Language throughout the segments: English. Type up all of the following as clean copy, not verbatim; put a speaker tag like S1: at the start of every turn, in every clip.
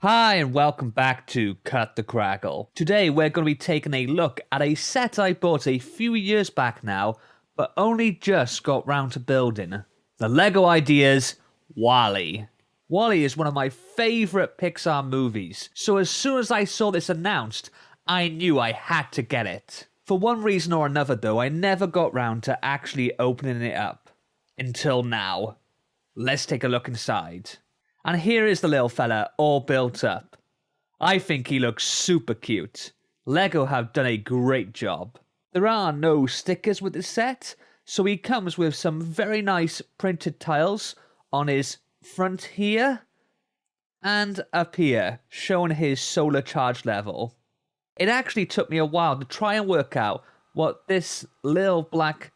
S1: Hi and welcome back to Cut the Crackle. Today we're going to be taking a look at a set I bought a few years back now, but only just got round to building. The LEGO Ideas WALL-E. WALL-E is one of my favourite Pixar movies, so as soon as I saw this announced, I knew I had to get it. For one reason or another though, I never got round to actually opening it up. Until now. Let's take a look inside. And here is the little fella all built up. I think he looks super cute. LEGO have done a great job. There are no stickers with this set, so he comes with some very nice printed tiles on his front here and up here, showing his solar charge level. It actually took me a while to try and work out what this little black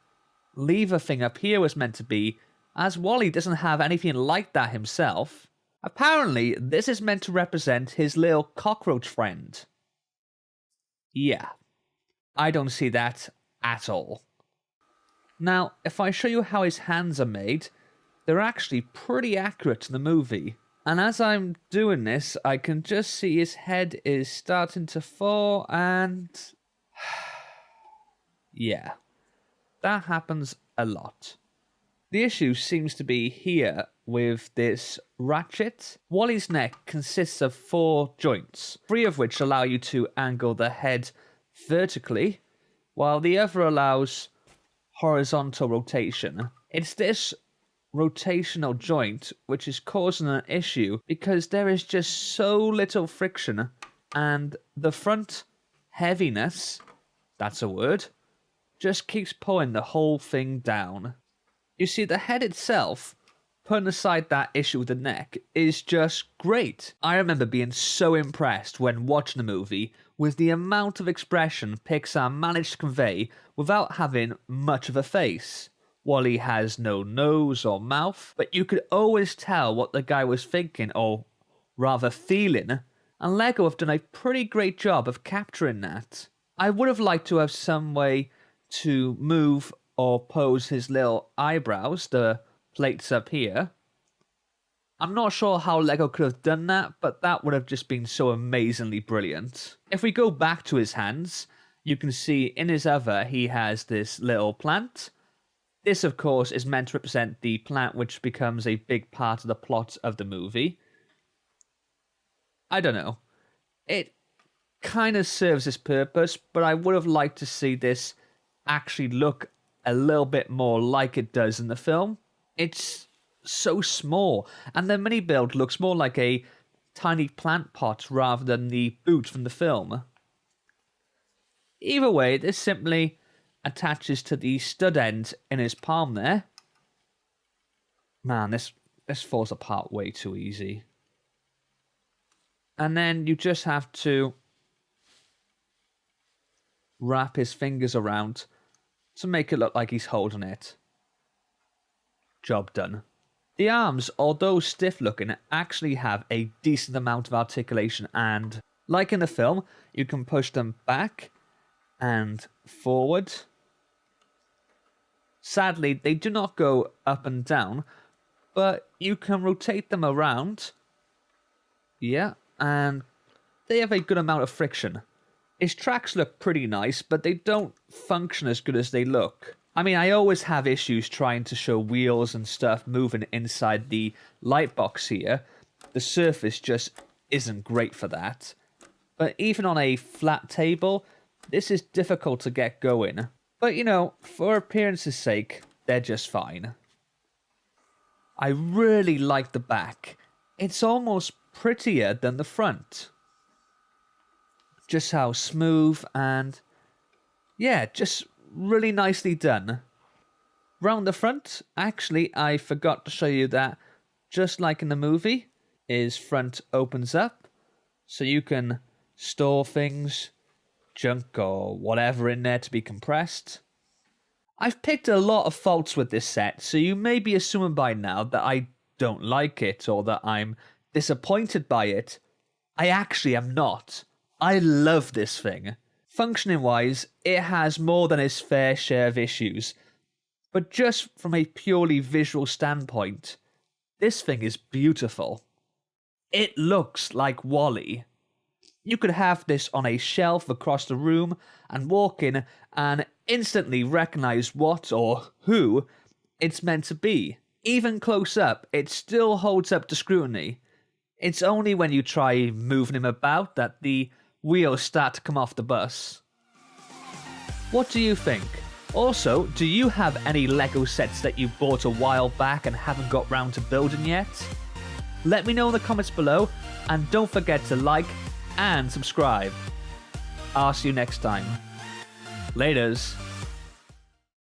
S1: lever thing up here was meant to be, as WALL-E doesn't have anything like that himself. Apparently, this is meant to represent his little cockroach friend. Yeah, I don't see that at all. Now, if I show you how his hands are made, they're actually pretty accurate to the movie. And as I'm doing this, I can just see his head is starting to fall and... yeah, that happens a lot. The issue seems to be here with this ratchet. WALL-E's neck consists of 4 joints, 3 of which allow you to angle the head vertically, while the other allows horizontal rotation. It's this rotational joint which is causing an issue because there is just so little friction and the front heaviness, that's a word, just keeps pulling the whole thing down. You see, the head itself, putting aside that issue with the neck, is just great. I remember being so impressed when watching the movie with the amount of expression Pixar managed to convey without having much of a face. WALL-E has no nose or mouth, but you could always tell what the guy was thinking, or rather feeling, and LEGO have done a pretty great job of capturing that. I would have liked to have some way to move or pose his little eyebrows, the plates up here. I'm not sure how LEGO could have done that, but that would have just been so amazingly brilliant. If we go back to his hands, you can see in his other he has this little plant. This, of course, is meant to represent the plant which becomes a big part of the plot of the movie. I don't know. It kind of serves its purpose, but I would have liked to see this actually look a little bit more like it does in the film. It's so small, and the mini build looks more like a tiny plant pot rather than the boot from the film. Either way, this simply attaches to the stud end in his palm there. Man, this falls apart way too easy. And then you just have to wrap his fingers around to make it look like he's holding it. Job done. The arms, although stiff looking, actually have a decent amount of articulation, and like in the film, you can push them back and forward. Sadly, they do not go up and down, but you can rotate them around. Yeah, and they have a good amount of friction. His tracks look pretty nice, but they don't function as good as they look. I mean, I always have issues trying to show wheels and stuff moving inside the light box here. The surface just isn't great for that. But even on a flat table, this is difficult to get going. But you know, for appearance's sake, they're just fine. I really like the back. It's almost prettier than the front. Just how smooth and, yeah, just really nicely done. Round the front, actually, I forgot to show you that, just like in the movie, his front opens up, so you can store things, junk or whatever in there to be compressed. I've picked a lot of faults with this set, so you may be assuming by now that I don't like it or that I'm disappointed by it. I actually am not. I love this thing. Functioning wise, it has more than its fair share of issues, but just from a purely visual standpoint, this thing is beautiful. It looks like Wall-E. You could have this on a shelf across the room and walk in and instantly recognize what or who it's meant to be. Even close up, it still holds up to scrutiny. It's only when you try moving him about that the wheels start to come off the bus. What do you think? Also, do you have any Lego sets that you bought a while back and haven't got round to building yet? Let me know in the comments below, and don't forget to like and subscribe. I'll see you next time. Laters.